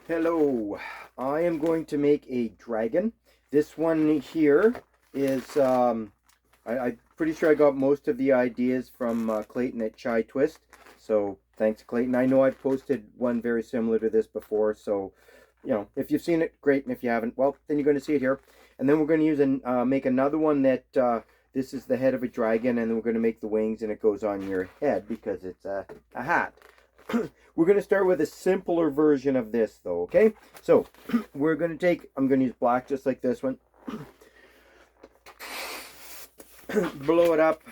Hello, I am going to make a dragon. This one here is, I'm pretty sure I got most of the ideas from Clayton at Chai Twist. So thanks, Clayton. I know I've posted one very similar to this before. So, if you've seen it, great. And if you haven't, well, then you're going to see it here. And then we're going to use make another one that this is the head of a dragon. And then we're going to make the wings and it goes on your head because it's a hat. We're going to start with a simpler version of this though, okay? So, I'm going to use black just like this one. Blow it up,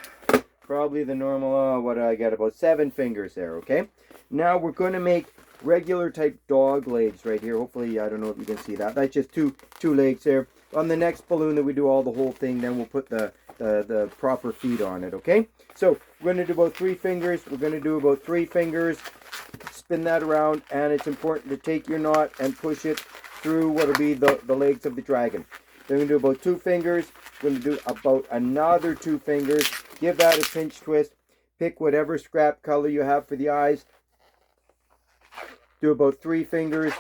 probably the normal, what do I got, about 7 fingers there, okay? Now we're going to make regular type dog legs right here. Hopefully, I don't know if you can see that. That's just two legs there. On the next balloon that we do all the whole thing, then we'll put the proper feet on it, okay? So, we're going to do about 3 fingers. We're going to do about 3 fingers. Spin that around, and it's important to take your knot and push it through what will be the legs of the dragon. Then we're going to do about 2 fingers. We're going to do about another 2 fingers. Give that a pinch twist. Pick whatever scrap color you have for the eyes. Do about 3 fingers.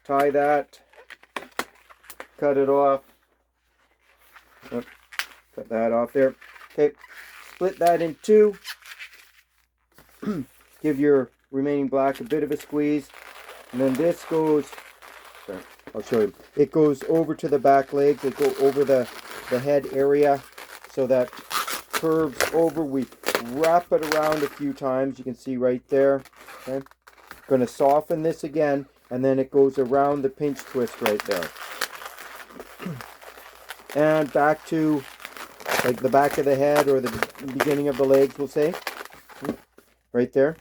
Tie that. Cut it off. Oh, cut that off there. Okay. Split that in 2. Give your remaining black a bit of a squeeze, and then this goes, sorry, I'll show you, it goes over to the back legs. It goes over the head area, so that curves over. We wrap it around a few times. You can see right there. Okay, going to soften this again, and then it goes around the pinch twist right there, and back to like the back of the head or the beginning of the legs, we'll say, right there.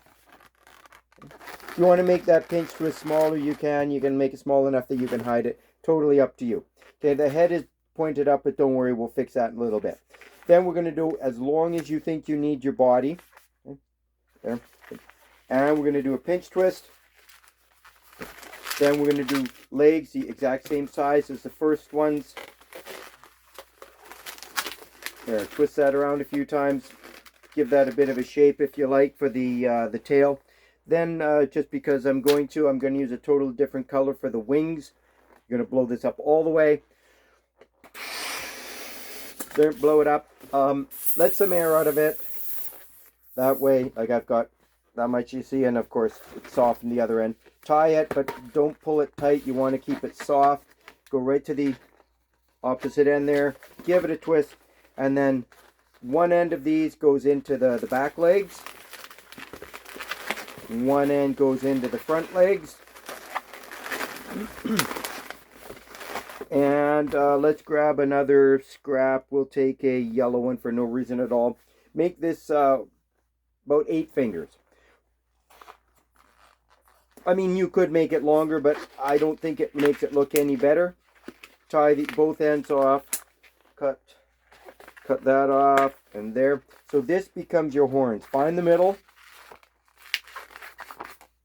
If you want to make that pinch twist smaller, you can. You can make it small enough that you can hide it. Totally up to you. Okay, the head is pointed up, but don't worry, we'll fix that in a little bit. Then we're going to do as long as you think you need your body. Okay, there. And we're going to do a pinch twist. Then we're going to do legs the exact same size as the first ones. There, twist that around a few times. Give that a bit of a shape if you like for the tail. Then, just because I'm going to use a totally different color for the wings. You're going to blow this up all the way. There, blow it up. Let some air out of it. That way, like I've got that much you see, and of course, it's soft on the other end. Tie it, but don't pull it tight. You want to keep it soft. Go right to the opposite end there. Give it a twist, and then one end of these goes into the back legs. One end goes into the front legs. And let's grab another scrap. We'll take a yellow one for no reason at all. Make this about 8 fingers. I mean, you could make it longer, but I don't think it makes it look any better. Tie both ends off. Cut that off, and there. So this becomes your horns. Find the middle.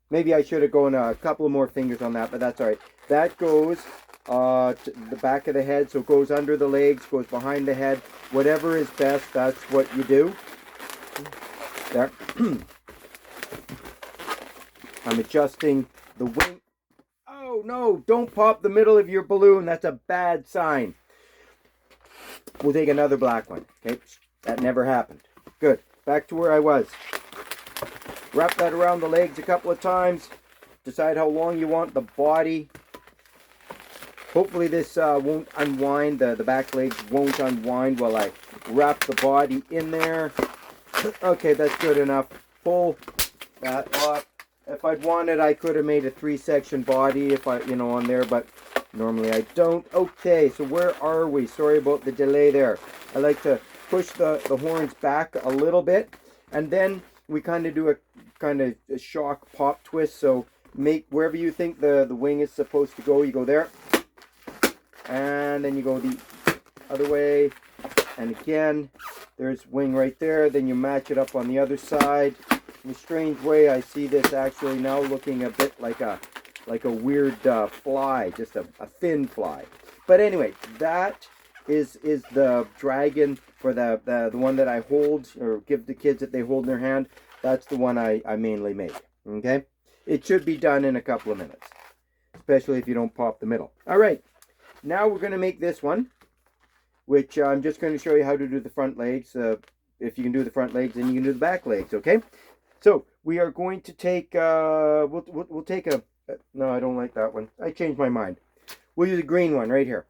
Maybe I should have gone a couple of more fingers on that, but that's all right. That goes to the back of the head, so it goes under the legs, goes behind the head. Whatever is best, that's what you do. There. I'm adjusting the wing. Oh, no, don't pop the middle of your balloon. That's a bad sign. We'll take another black one. Okay, that never happened. Good. Back to where I was. Wrap that around the legs a couple of times. Decide how long you want the body. Hopefully this won't unwind. The back legs won't unwind while I wrap the body in there. Okay, that's good enough. Pull that off. If I'd wanted, I could have made a 3-section body if on there, but normally I don't. Okay, so where are we? Sorry about the delay there. I like to push the horns back a little bit, and then we kind of do a shock pop twist. So make wherever you think the wing is supposed to go, you go there, and then you go the other way, and again there's wing right there. Then you match it up on the other side. In a strange way, I see this actually now looking a bit like a weird fly, just a thin fly. But anyway, that is the dragon for the one that I hold or give the kids that they hold in their hand. That's the one I mainly make. Okay, it should be done in a couple of minutes. especially if you don't pop the middle. All right, now we're going to make this one, which I'm just going to show you how to do the front legs. If you can do the front legs, then you can do the back legs, okay? So we are going to take, we'll take a, no, I don't like that one. I changed my mind. We'll use a green one right here.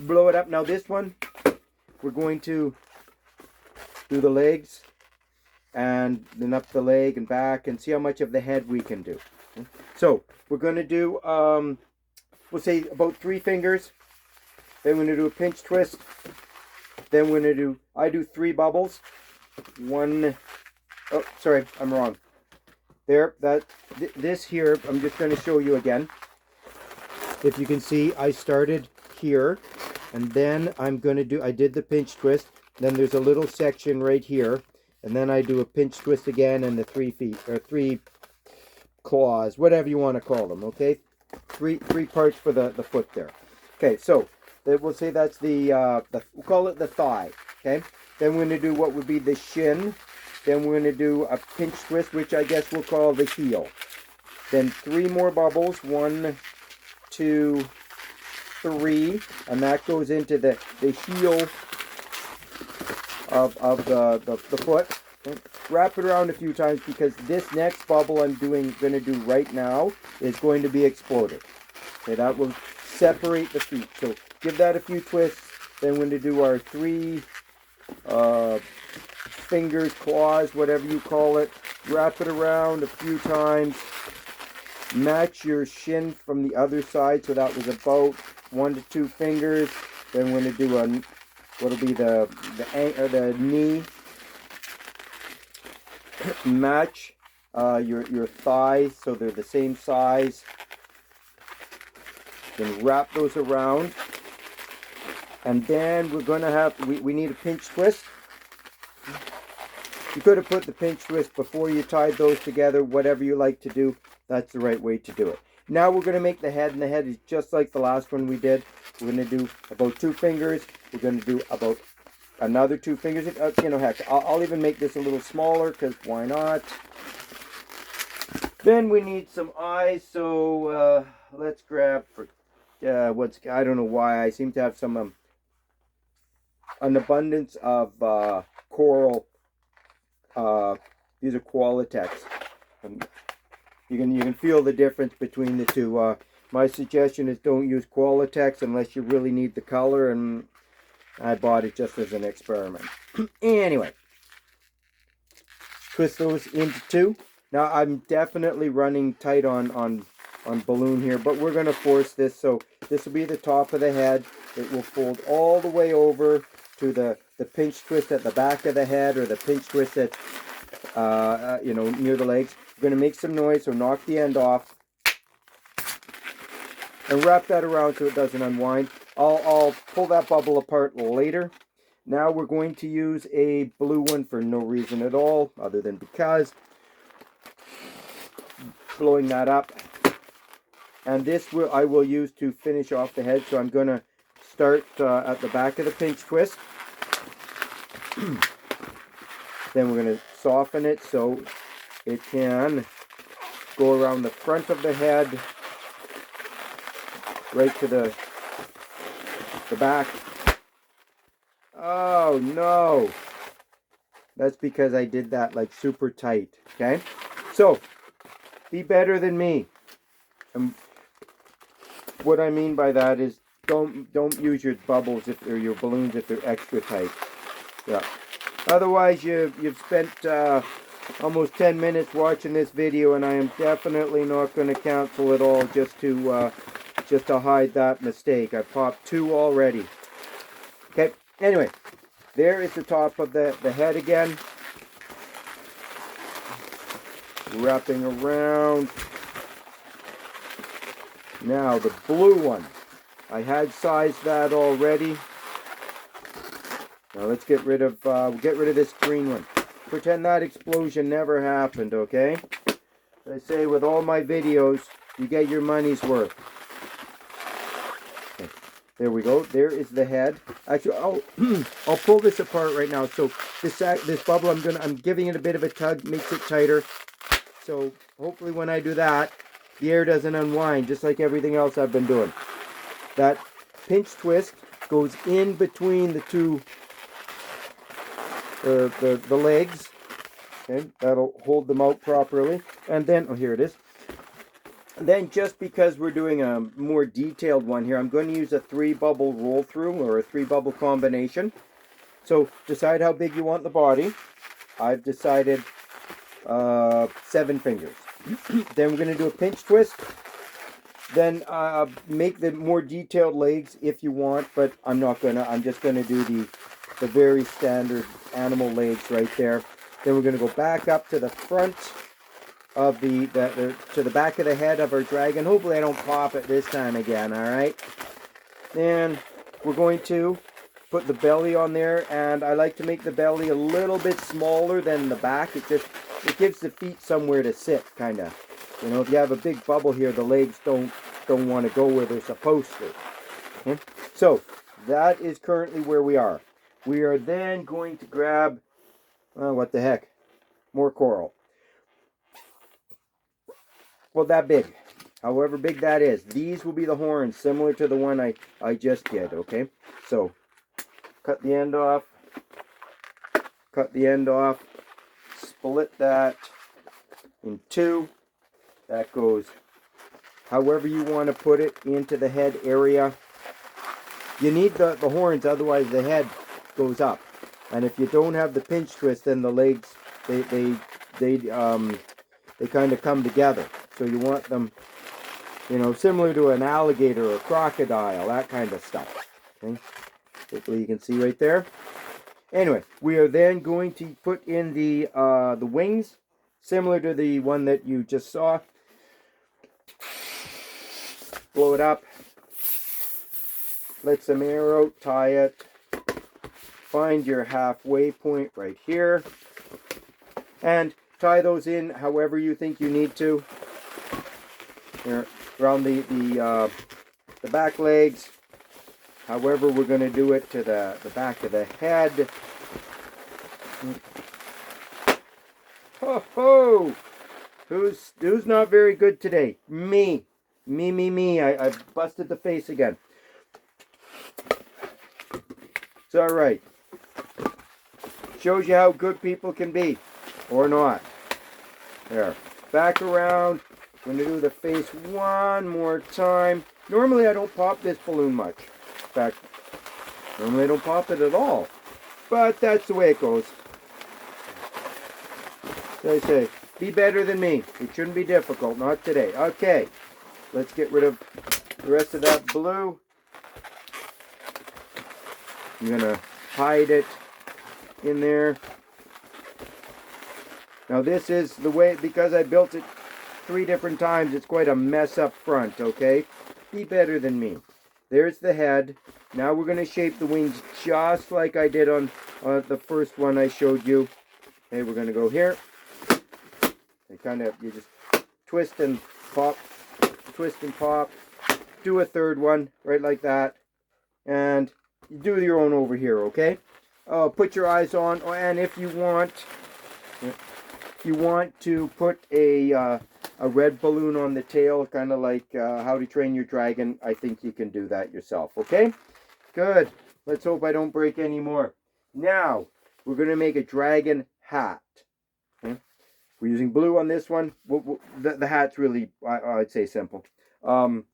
Blow it up. Now this one, we're going to do the legs and then up the leg and back and see how much of the head we can do. So we're going to do, we'll say about 3 fingers. Then we're going to do a pinch twist. Then we're going to do, I do 3 bubbles. 1, oh, sorry, I'm wrong. There, this here, I'm just going to show you again. If you can see, I started here, and then I'm going to do, I did the pinch twist, then there's a little section right here, and then I do a pinch twist again and the 3 feet, or 3 claws, whatever you want to call them, okay? Three parts for the foot there. Okay, so we'll say that's the we'll call it the thigh, okay? Then we're going to do what would be the shin. Then we're going to do a pinch twist, which I guess we'll call the heel. Then 3 more bubbles, 1, 2, 3, and that goes into the heel of the foot. Okay. Wrap it around a few times because this next bubble I'm going to do right now is going to be exploded. Okay, that will separate the feet. So give that a few twists. Then we're going to do our 3 fingers, claws, whatever you call it. Wrap it around a few times. Match your shin from the other side. So that was about 1 to 2 fingers. Then we're going to do what'll be the knee. Match your thighs so they're the same size. Then wrap those around. And then we're going to have, we need a pinch twist. You could have put the pinch twist before you tied those together, whatever you like to do. That's the right way to do it. Now we're going to make the head, and the head is just like the last one we did. We're going to do about 2 fingers. We're going to do about another 2 fingers. You know, heck, I'll even make this a little smaller because why not? Then we need some eyes. So let's grab for I don't know why I seem to have some an abundance of coral. These are Qualatex. You can feel the difference between the two. My suggestion is don't use Qualatex unless you really need the color, and I bought it just as an experiment. Anyway, twist those into 2. Now I'm definitely running tight on balloon here, but we're going to force this. So this will be the top of the head. It will fold all the way over to the pinch twist at the back of the head, or the pinch twist at you know, near the legs. We're going to make some noise, so knock the end off and wrap that around so it doesn't unwind. I'll pull that bubble apart later. Now we're going to use a blue one for no reason at all other than because. Blowing that up, and this I will use to finish off the head. So I'm going to start at the back of the pinch twist. Then we're going to soften it so it can go around the front of the head right to the back. Oh no, that's because I did that like super tight. Okay, so be better than me. And what I mean by that is don't use your bubbles or your balloons if they're extra tight. Yeah. Otherwise, you've spent almost 10 minutes watching this video, and I am definitely not going to cancel it all just to hide that mistake. I popped 2 already. Okay. Anyway, there is the top of the head again. Wrapping around. Now the blue one. I had sized that already. Now let's get rid of this green one. Pretend that explosion never happened, okay? As I say with all my videos, you get your money's worth. Okay. There we go. There is the head. Actually, I'll pull this apart right now. So this bubble, I'm giving it a bit of a tug, makes it tighter. So hopefully when I do that, the air doesn't unwind, just like everything else I've been doing. That pinch twist goes in between the two, the legs. Okay, that'll hold them out properly. And then, oh, here it is. And then, just because we're doing a more detailed one here, I'm going to use a 3-bubble roll through, or a 3-bubble combination. So decide how big you want the body. I've decided 7 fingers. Then we're going to do a pinch twist. Then make the more detailed legs if you want, but I'm not gonna. I'm just gonna do the very standard animal legs right there. Then we're gonna go back up to the front of to the back of the head of our dragon. Hopefully I don't pop it this time again. All right. Then we're going to put the belly on there, and I like to make the belly a little bit smaller than the back. It gives the feet somewhere to sit, kind of. You know, if you have a big bubble here, the legs don't want to go where they're supposed to. Okay? So that is currently where we are. We are then going to grab, what the heck, more coral. Well, that big. However big that is. These will be the horns, similar to the one I just did, okay? So, cut the end off. Cut the end off. Split that in 2. That goes however you want to put it into the head area. You need the horns, otherwise the head goes up. And if you don't have the pinch twist, then the legs, they kind of come together. So you want them, you know, similar to an alligator or a crocodile, that kind of stuff. Okay? Hopefully you can see right there. Anyway, we are then going to put in the wings, similar to the one that you just saw. Blow it up. Let some air out, tie it. Find your halfway point right here. And tie those in however you think you need to. Here, around the back legs. However we're going to do it to the back of the head. Ho ho! Who's not very good today? Me. Me. I busted the face again. It's alright. Shows you how good people can be. Or not. There. Back around. I'm going to do the face one more time. Normally I don't pop this balloon much. In fact, normally I don't pop it at all. But that's the way it goes. As I say, be better than me. It shouldn't be difficult. Not today. Okay. Let's get rid of the rest of that blue. I'm going to hide it in there. Now this is the way, because I built it 3 different times, it's quite a mess up front, okay? Be better than me. There's the head. Now we're going to shape the wings just like I did on the first one I showed you. Okay, we're going to go here. You just twist and pop, twist and pop. Do a third one, right like that. And you do your own over here, okay? Put your eyes on, and if you want to put a red balloon on the tail, kind of like How to Train Your Dragon, I think you can do that yourself, okay? Good. Let's hope I don't break any more. Now, we're going to make a dragon hat. Okay? We're using blue on this one. The hat's really, I'd say, simple. I'm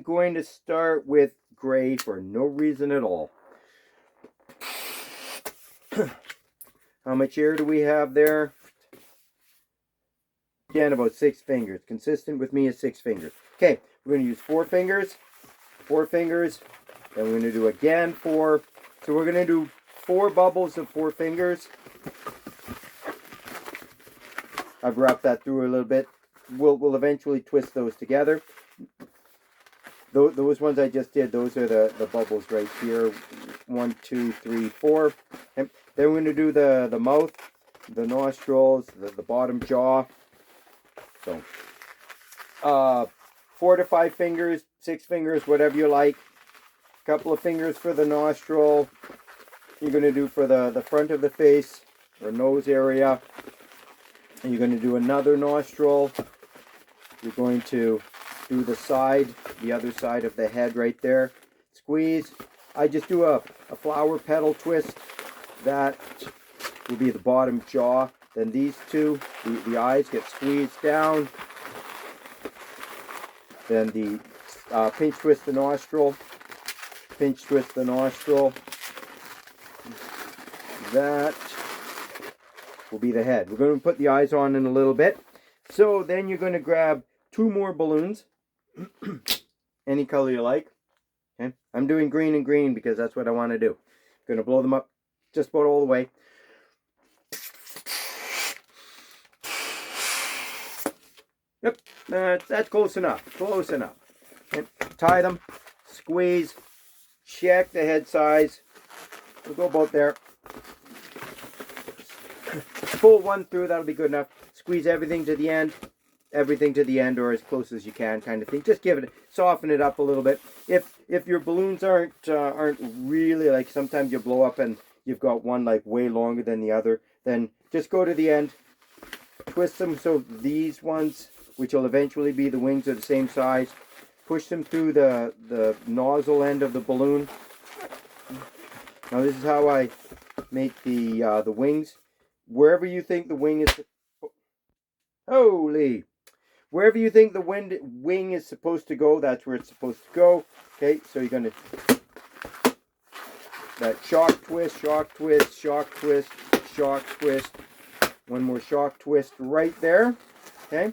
going to start with gray for no reason at all. How much air do we have there? Again, about 6 fingers. Consistent with me is 6 fingers. Okay, we're going to use 4 fingers. 4 fingers. Then we're going to do again 4. So we're going to do 4 bubbles of 4 fingers. I've wrapped that through a little bit. We'll eventually twist those together. Those ones I just did, those are the bubbles right here. 1, 2, 3, 4. And then we're going to do the mouth, the nostrils, the bottom jaw. So, 4 to 5 fingers, 6 fingers, whatever you like. A couple of fingers for the nostril. You're going to do for the front of the face or nose area. And you're going to do another nostril. you're going to do the side, the other side of the head right there. Squeeze. I just do a flower petal twist. That will be the bottom jaw. Then these two, the eyes get squeezed down. Then the pinch twist the nostril. Pinch twist the nostril. That will be the head. We're going to put the eyes on in a little bit. So then you're going to grab 2 more balloons. Any color you like. Okay. I'm doing green and green because that's what I want to do. I'm going to blow them up just about all the way. Yep, that's close enough. Close enough. Okay. Tie them. Squeeze. Check the head size. We'll go about there. Pull one through, that'll be good enough. Squeeze everything to the end, or as close as you can, kind of thing. Just soften it up a little bit. If your balloons aren't really, like, sometimes you blow up and you've got one like way longer than the other, then just go to the end, twist them so these ones, which will eventually be the wings, are the same size. Push them through the nozzle end of the balloon. Now this is how I make the wings. Wherever you think the wing is, wherever you think the wing is supposed to go, that's where it's supposed to go. Okay, so you're gonna that shock twist, shock twist, shock twist, shock twist. One more shock twist right there. Okay,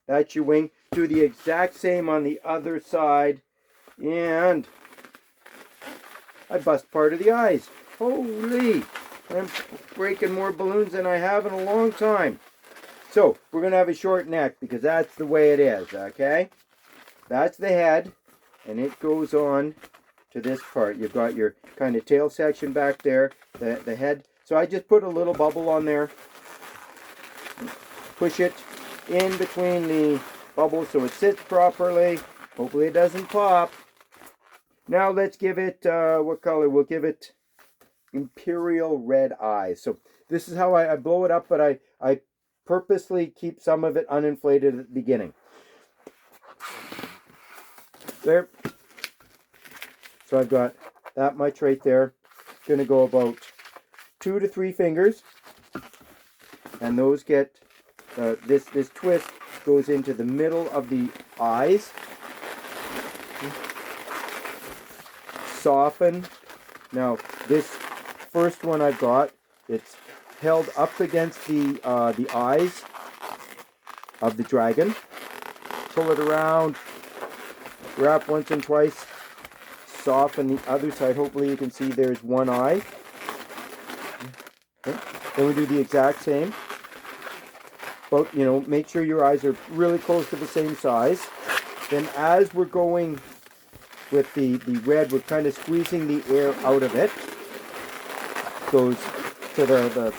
that's your wing. Do the exact same on the other side, and I bust part of the eyes. Holy! I'm breaking more balloons than I have in a long time. So, we're going to have a short neck because that's the way it is, okay? That's the head, and it goes on to this part. You've got your kind of tail section back there, the head. So I just put a little bubble on there. Push it in between the bubbles so it sits properly. Hopefully it doesn't pop. Now let's give it, what color? We'll give it Imperial Red eyes. So this is how I blow it up, but I purposely keep some of it uninflated at the beginning. There. So I've got that much right there. Going to go about 2 to 3 fingers, and those get this twist goes into the middle of the eyes. Soften. Now this first one I've got, it's held up against the eyes of the dragon. Pull it around, wrap once and twice, soften the other side. Hopefully you can see there's one eye. Okay. Then we do the exact same. But, you know, make sure your eyes are really close to the same size. Then as we're going with the red, we're kind of squeezing the air out of it. Goes to the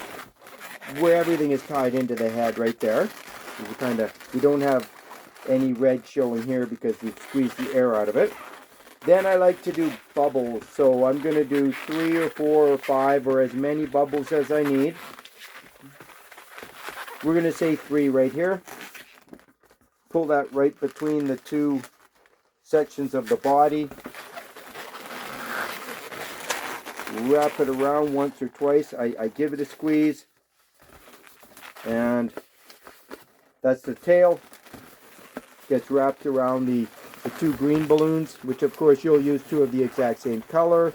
where everything is tied into the head right there. We don't have any red showing here because we've squeezed the air out of it. Then I like to do bubbles, so I'm going to do 3 or 4 or 5 or as many bubbles as I need. We're going to say 3 right here. Pull that right between the 2 sections of the body. Wrap it around once or twice. I give it a squeeze. And that's the tail. Gets wrapped around the 2 green balloons, which of course you'll use 2 of the exact same color.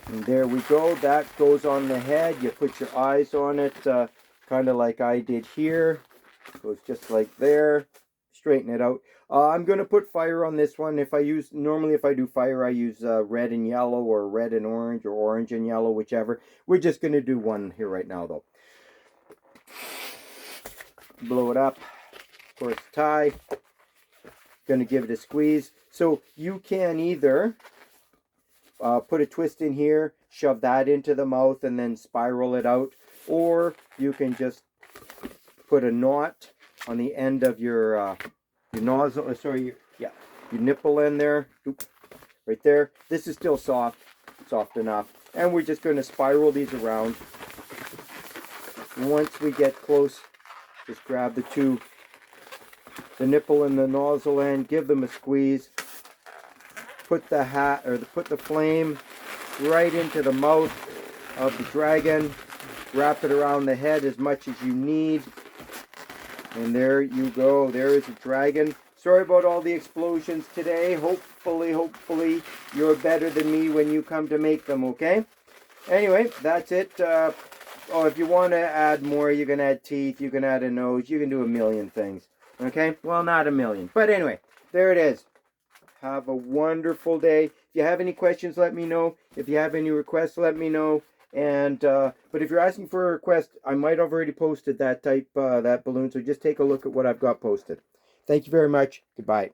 And there we go. That goes on the head. You put your eyes on it, kind of like I did here. Goes just like there. Straighten it out. I'm going to put fire on this one. Normally if I do fire, I use red and yellow, or red and orange, or orange and yellow, whichever. We're just going to do one here right now, though. Blow it up. Of course, tie. Going to give it a squeeze. So you can either put a twist in here, shove that into the mouth, and then spiral it out, or you can just put a knot on the end of your nozzle. Your nipple in there. Oop, right there. This is still soft enough, and we're just going to spiral these around. Once we get close, just grab the 2 the nipple and the nozzle end, give them a squeeze. Put the flame right into the mouth of the dragon. Wrap it around the head as much as you need. And there you go. There is a dragon. Sorry about all the explosions today. Hopefully you're better than me when you come to make them, okay? Anyway, that's it. If you want to add more, you can add teeth, you can add a nose, you can do a million things. Okay? Well, not a million. But anyway, there it is. Have a wonderful day. If you have any questions, let me know. If you have any requests, let me know. And but if you're asking for a request, I might have already posted that balloon. So just take a look at what I've got posted. Thank you very much. Goodbye.